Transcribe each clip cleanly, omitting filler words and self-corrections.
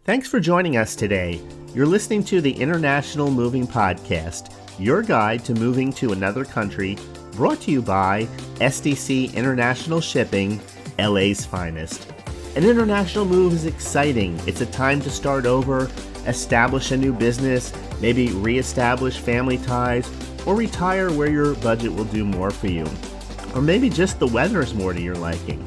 Thanks for joining us today. You're listening to the International Moving Podcast, your guide to moving to another country, brought to you by SDC International Shipping, LA's finest. An international move is exciting. It's a time to start over, establish a new business, maybe reestablish family ties, or retire where your budget will do more for you. Or maybe just the weather is more to your liking.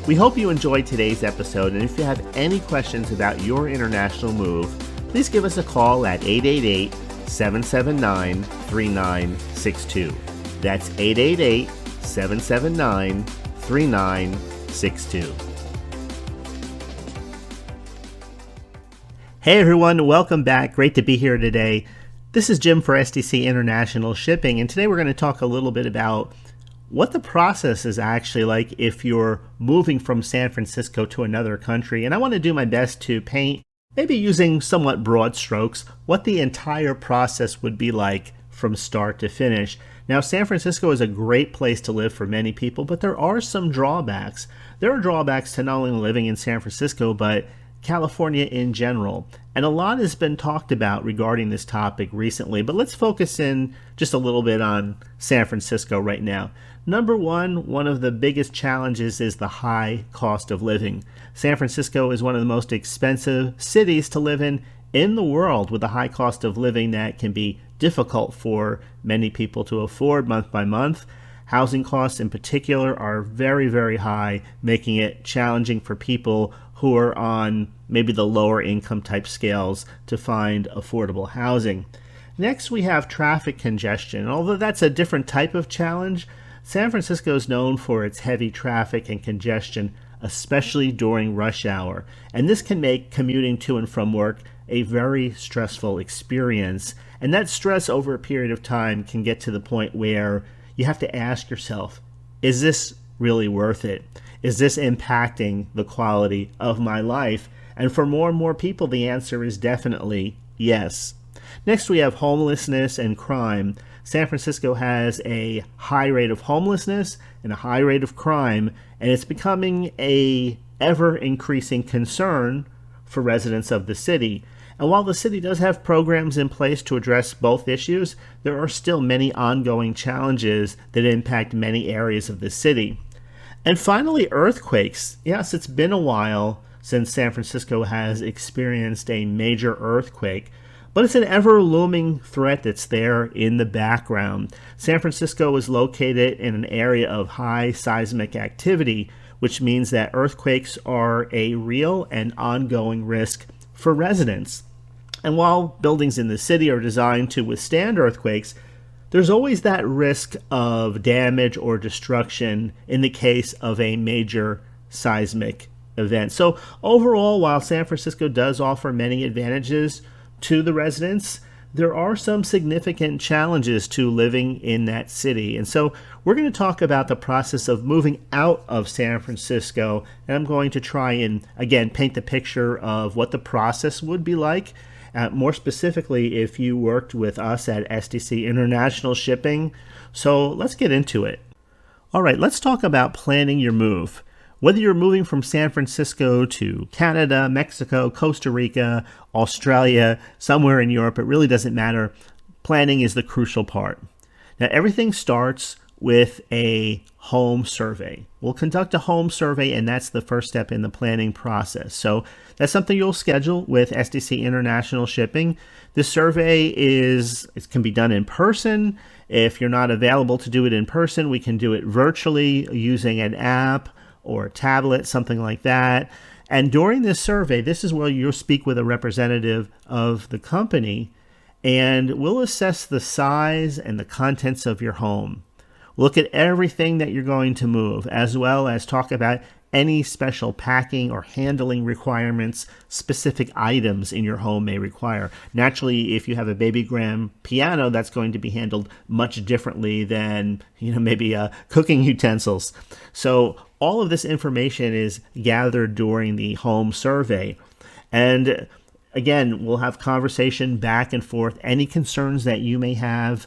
We hope you enjoyed today's episode, and if you have any questions about your international move, please give us a call at 888-779-3962. That's 888-779-3962. Hey everyone, welcome back. Great to be here today. This is Jim for SDC International Shipping, and today we're going to talk a little bit about what the process is actually like if you're moving from San Francisco to another country. And I want to do my best to paint, maybe using somewhat broad strokes, what the entire process would be like from start to finish. Now, San Francisco is a great place to live for many people, but there are some drawbacks. There are drawbacks to not only living in San Francisco, but California in general. And a lot has been talked about regarding this topic recently, but let's focus in just a little bit on San Francisco right now. Number one of the biggest challenges is the high cost of living. San Francisco is one of the most expensive cities to live in the world, with a high cost of living that can be difficult for many people to afford month by month. Housing costs in particular are very, very high, making it challenging for people who are on maybe the lower income type scales to find affordable housing. Next, we have traffic congestion. Although that's a different type of challenge, San Francisco is known for its heavy traffic and congestion, especially during rush hour. And this can make commuting to and from work a very stressful experience. And that stress over a period of time can get to the point where you have to ask yourself, is this really worth it? Is this impacting the quality of my life? And for more and more people, the answer is definitely yes. Next, we have homelessness and crime. San Francisco has a high rate of homelessness and a high rate of crime, and it's becoming a ever-increasing concern for residents of the city. And while the city does have programs in place to address both issues, there are still many ongoing challenges that impact many areas of the city. And finally, earthquakes. Yes, it's been a while since San Francisco has experienced a major earthquake, but it's an ever-looming threat that's there in the background. San Francisco is located in an area of high seismic activity, which means that earthquakes are a real and ongoing risk for residents. And while buildings in the city are designed to withstand earthquakes, there's always that risk of damage or destruction in the case of a major seismic event. So overall, while San Francisco does offer many advantages to the residents, there are some significant challenges to living in that city. And so we're going to talk about the process of moving out of San Francisco, and I'm going to try and, again, paint the picture of what the process would be like. More specifically, if you worked with us at SDC International Shipping. So let's get into it. All right, let's talk about planning your move. Whether you're moving from San Francisco to Canada, Mexico, Costa Rica, Australia, somewhere in Europe, it really doesn't matter. Planning is the crucial part. Now, everything starts with a home survey. We'll conduct a home survey, and that's the first step in the planning process. So that's something you'll schedule with SDC International Shipping. This survey it can be done in person. If you're not available to do it in person, we can do it virtually using an app or a tablet, something like that. And during this survey, this is where you'll speak with a representative of the company, and we'll assess the size and the contents of your home. Look at everything that you're going to move, as well as talk about any special packing or handling requirements specific items in your home may require. Naturally, if you have a baby grand piano, that's going to be handled much differently than, maybe cooking utensils. So all of this information is gathered during the home survey. And again, we'll have conversation back and forth. Any concerns that you may have,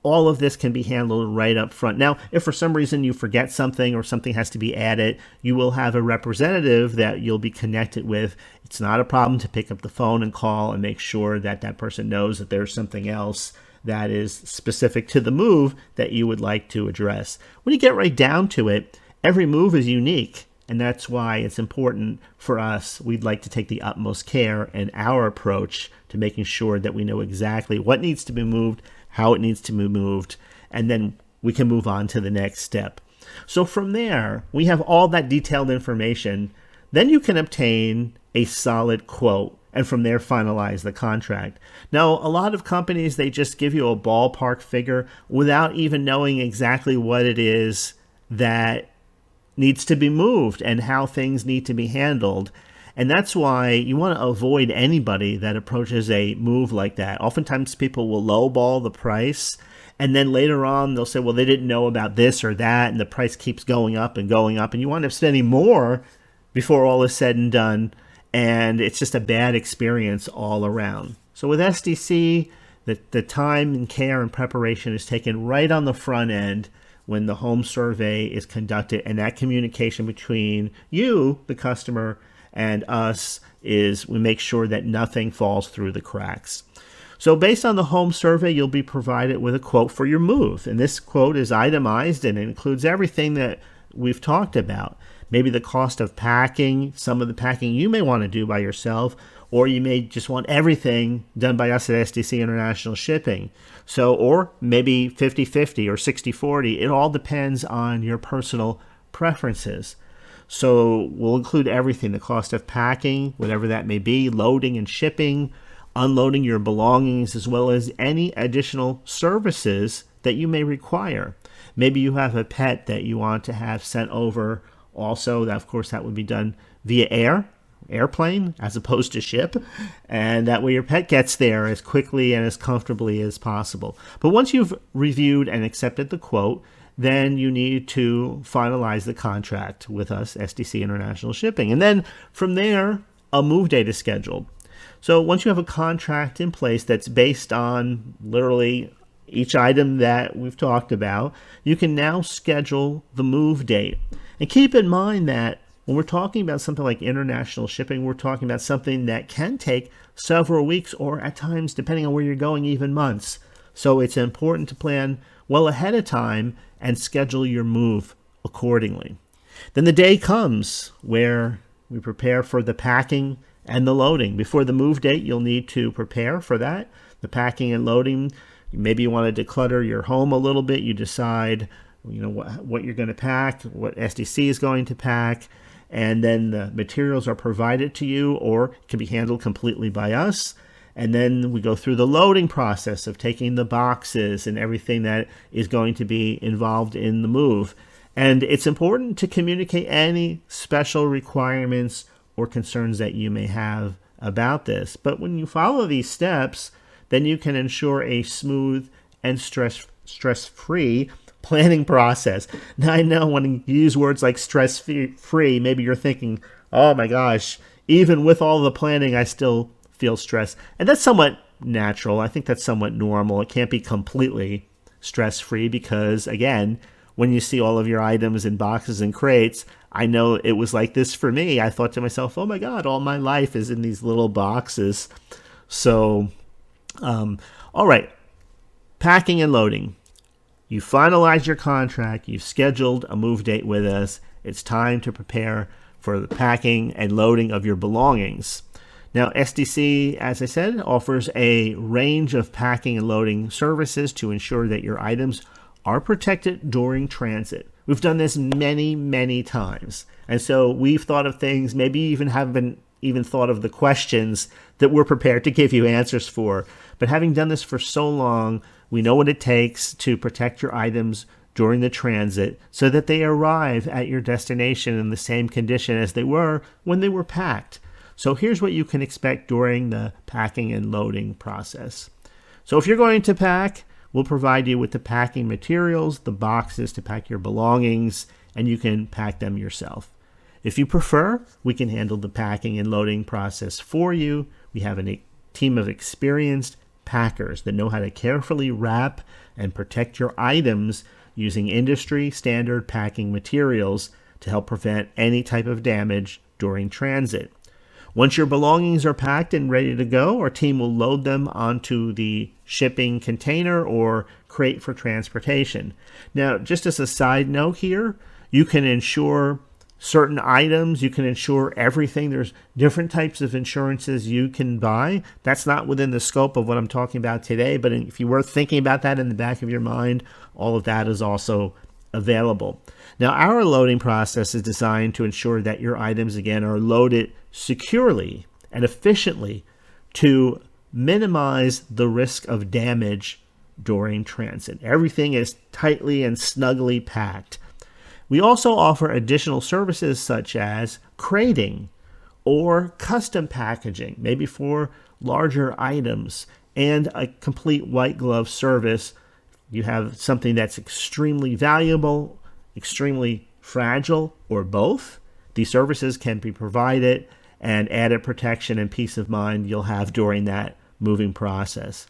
all of this can be handled right up front. Now, if for some reason you forget something or something has to be added, you will have a representative that you'll be connected with. It's not a problem to pick up the phone and call and make sure that that person knows that there's something else that is specific to the move that you would like to address. When you get right down to it, every move is unique. And that's why it's important for us. We'd like to take the utmost care in our approach to making sure that we know exactly what needs to be moved, how it needs to be moved, and then we can move on to the next step. So from there, we have all that detailed information. Then you can obtain a solid quote, and from there finalize the contract. Now, a lot of companies, they just give you a ballpark figure without even knowing exactly what it is that needs to be moved and how things need to be handled. And that's why you want to avoid anybody that approaches a move like that. Oftentimes people will lowball the price, and then later on they'll say, well, they didn't know about this or that, and the price keeps going up, and you wind up spending more before all is said and done, and it's just a bad experience all around. So with SDC, the time and care and preparation is taken right on the front end when the home survey is conducted, and that communication between you, the customer, and us is we make sure that nothing falls through the cracks. So based on the home survey, you'll be provided with a quote for your move. And this quote is itemized and it includes everything that we've talked about. Maybe the cost of packing, some of the packing you may want to do by yourself, or you may just want everything done by us at SDC International Shipping. So, or maybe 50-50 or 60-40. It all depends on your personal preferences. So we'll include everything, the cost of packing, whatever that may be, loading and shipping, unloading your belongings, as well as any additional services that you may require. Maybe you have a pet that you want to have sent over also. That, of course, that would be done via airplane as opposed to ship, and that way your pet gets there as quickly and as comfortably as possible. But once you've reviewed and accepted the quote, then you need to finalize the contract with us, SDC International Shipping. And then from there, a move date is scheduled. So once you have a contract in place that's based on literally each item that we've talked about, you can now schedule the move date. And keep in mind that when we're talking about something like international shipping, we're talking about something that can take several weeks or at times, depending on where you're going, even months. So it's important to plan well ahead of time and schedule your move accordingly. Then the day comes where we prepare for the packing and the loading. Before the move date, you'll need to prepare for that, the packing and loading. Maybe you want to declutter your home a little bit. You decide, what you're going to pack, what SDC is going to pack, and then the materials are provided to you or can be handled completely by us. And then we go through the loading process of taking the boxes and everything that is going to be involved in the move. And it's important to communicate any special requirements or concerns that you may have about this. But when you follow these steps, then you can ensure a smooth and stress-free planning process. Now, I know when you use words like stress-free, maybe you're thinking, oh my gosh, even with all the planning, I still feel stressed. And that's somewhat natural. I think that's somewhat normal. It can't be completely stress-free because, again, when you see all of your items in boxes and crates, I know it was like this for me. I thought to myself, oh my God, all my life is in these little boxes. So, all right, packing and loading. You finalize your contract, you've scheduled a move date with us. It's time to prepare for the packing and loading of your belongings. Now, SDC, as I said, offers a range of packing and loading services to ensure that your items are protected during transit. We've done this many, many times. And so we've thought of things, maybe even haven't even thought of the questions that we're prepared to give you answers for. But having done this for so long, we know what it takes to protect your items during the transit so that they arrive at your destination in the same condition as they were when they were packed. So here's what you can expect during the packing and loading process. So if you're going to pack, we'll provide you with the packing materials, the boxes to pack your belongings, and you can pack them yourself. If you prefer, we can handle the packing and loading process for you. We have a team of experienced packers that know how to carefully wrap and protect your items using industry standard packing materials to help prevent any type of damage during transit. Once your belongings are packed and ready to go, our team will load them onto the shipping container or crate for transportation. Now, just as a side note here, you can insure certain items, you can insure everything. There's different types of insurances you can buy. That's not within the scope of what I'm talking about today, but if you were thinking about that in the back of your mind, all of that is also available. Now, our loading process is designed to ensure that your items, again, are loaded securely and efficiently to minimize the risk of damage during transit. Everything is tightly and snugly packed. We also offer additional services such as crating or custom packaging, maybe for larger items, and a complete white glove service. You have something that's extremely valuable, extremely fragile, or both. These services can be provided, and added protection and peace of mind you'll have during that moving process.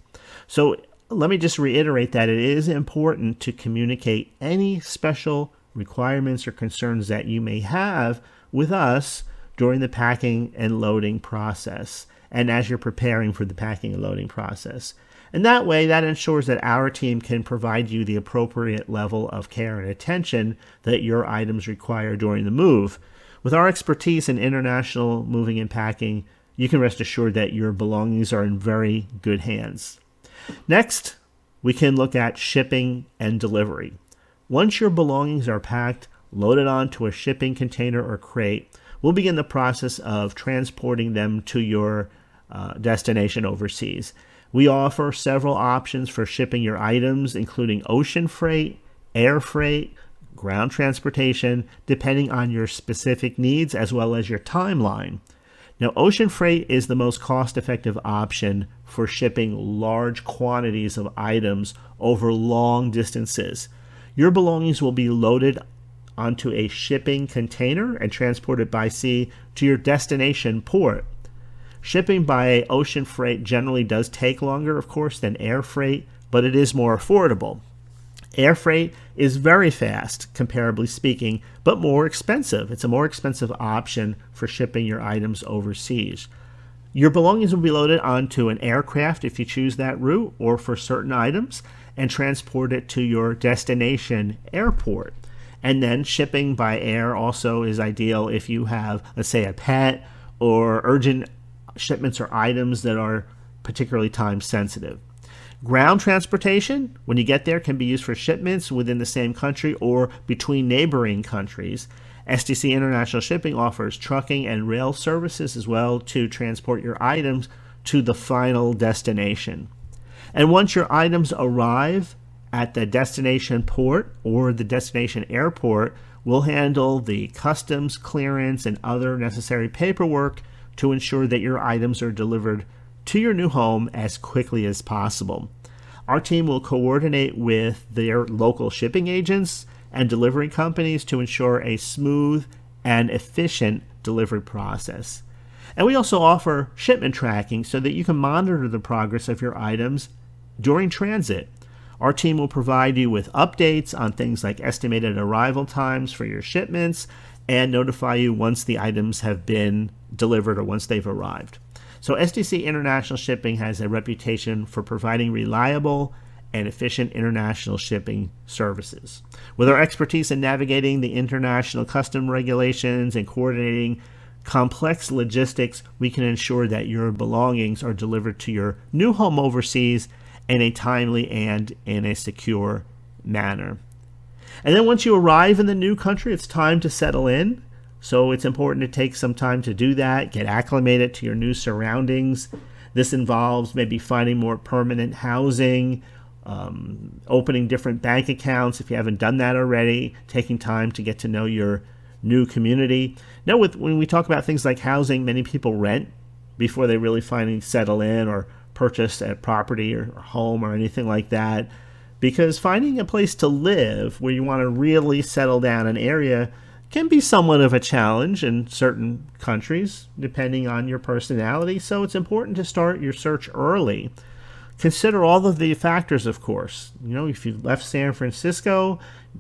So let me just reiterate that it is important to communicate any special requirements or concerns that you may have with us during the packing and loading process, and as you're preparing for the packing and loading process. And that way, that ensures that our team can provide you the appropriate level of care and attention that your items require during the move. With our expertise in international moving and packing, you can rest assured that your belongings are in very good hands. Next, we can look at shipping and delivery. Once your belongings are packed, loaded onto a shipping container or crate, we'll begin the process of transporting them to your destination overseas. We offer several options for shipping your items, including ocean freight, air freight, ground transportation, depending on your specific needs as well as your timeline. Now, ocean freight is the most cost-effective option for shipping large quantities of items over long distances. Your belongings will be loaded onto a shipping container and transported by sea to your destination port. Shipping by ocean freight generally does take longer, of course, than air freight, but it is more affordable. Air freight is very fast, comparably speaking, but more expensive. It's a more expensive option for shipping your items overseas. Your belongings will be loaded onto an aircraft if you choose that route, or for certain items, and transported to your destination airport. And then shipping by air also is ideal if you have, let's say, a pet or urgent shipments or items that are particularly time sensitive. Ground transportation, when you get there, can be used for shipments within the same country or between neighboring countries. SDC International Shipping offers trucking and rail services as well to transport your items to the final destination. And once your items arrive at the destination port or the destination airport, we'll handle the customs clearance and other necessary paperwork to ensure that your items are delivered to your new home as quickly as possible. Our team will coordinate with their local shipping agents and delivery companies to ensure a smooth and efficient delivery process. And we also offer shipment tracking so that you can monitor the progress of your items during transit. Our team will provide you with updates on things like estimated arrival times for your shipments and notify you once the items have been delivered or once they've arrived. So SDC International Shipping has a reputation for providing reliable and efficient international shipping services. With our expertise in navigating the international custom regulations and coordinating complex logistics, we can ensure that your belongings are delivered to your new home overseas in a timely and in a secure manner. And then once you arrive in the new country, it's time to settle in. So it's important to take some time to do that, get acclimated to your new surroundings. This involves maybe finding more permanent housing, opening different bank accounts if you haven't done that already, taking time to get to know your new community. Now, when we talk about things like housing, many people rent before they really finally settle in or purchase a property or home or anything like that, because finding a place to live where you want to really settle down an area can be somewhat of a challenge in certain countries, depending on your personality. So it's important to start your search early. consider all of the factors, of course. If you left San Francisco,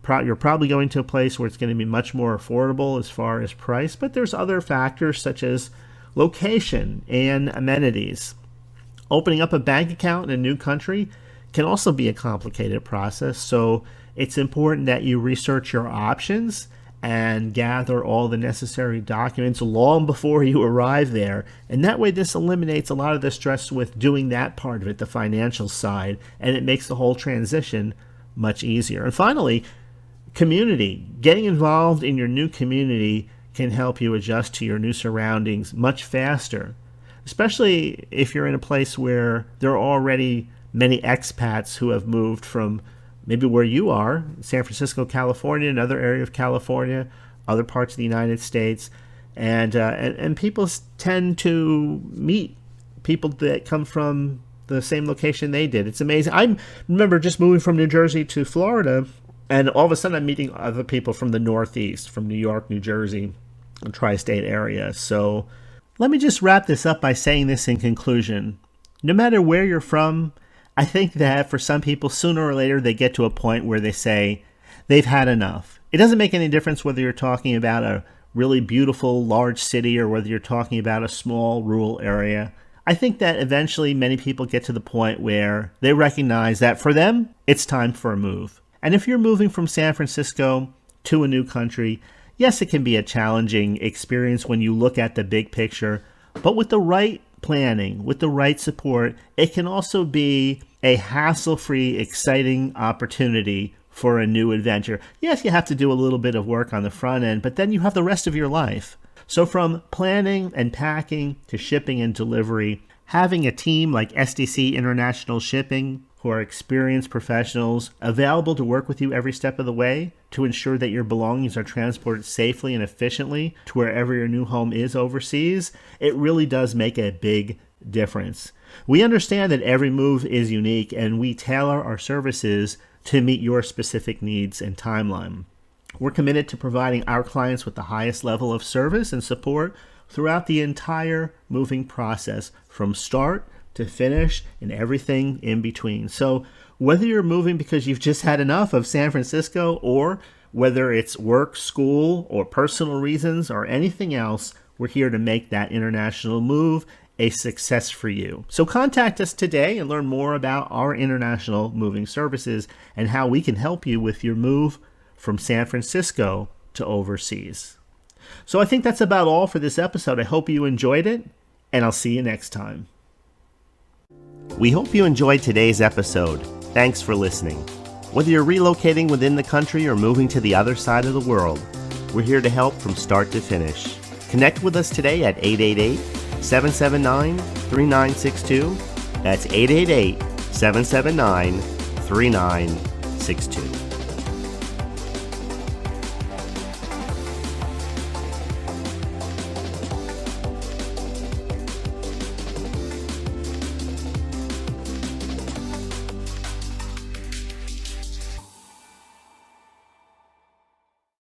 you're probably going to a place where it's going to be much more affordable as far as price, but there's other factors such as location and amenities. Opening up a bank account in a new country can also be a complicated process, so it's important that you research your options and gather all the necessary documents long before you arrive there. And that way this eliminates a lot of the stress with doing that part of it, the financial side, and it makes the whole transition much easier. And finally, community. Getting involved in your new community can help you adjust to your new surroundings much faster, especially if you're in a place where there are already many expats who have moved from maybe where you are, San Francisco, California, another area of California, other parts of the United States, and people tend to meet people that come from the same location they did. It's amazing. I remember just moving from New Jersey to Florida, and all of a sudden I'm meeting other people from the Northeast, from New York, New Jersey, and tri-state area. So let me just wrap this up by saying this in conclusion. No matter where you're from, I think that for some people, sooner or later, they get to a point where they say they've had enough. It doesn't make any difference whether you're talking about a really beautiful, large city or whether you're talking about a small, rural area. I think that eventually many people get to the point where they recognize that for them, it's time for a move. And if you're moving from San Francisco to a new country, yes, it can be a challenging experience when you look at the big picture, but with the right planning, with the right support, it can also be a hassle-free, exciting opportunity for a new adventure. Yes, you have to do a little bit of work on the front end, but then you have the rest of your life. So from planning and packing to shipping and delivery, having a team like SDC International Shipping, who are experienced professionals available to work with you every step of the way to ensure that your belongings are transported safely and efficiently to wherever your new home is overseas, it really does make a big difference. We understand that every move is unique, and we tailor our services to meet your specific needs and timeline. We're committed to providing our clients with the highest level of service and support throughout the entire moving process, from start to finish and everything in between. So whether you're moving because you've just had enough of San Francisco, or whether it's work, school, or personal reasons, or anything else, we're here to make that international move a success for you. So contact us today and learn more about our international moving services and how we can help you with your move from San Francisco to overseas. So I think that's about all for this episode. I hope you enjoyed it, and I'll see you next time. We hope you enjoyed today's episode. Thanks for listening. Whether you're relocating within the country or moving to the other side of the world, we're here to help from start to finish. Connect with us today at 888-779-3962. That's 888-779-3962.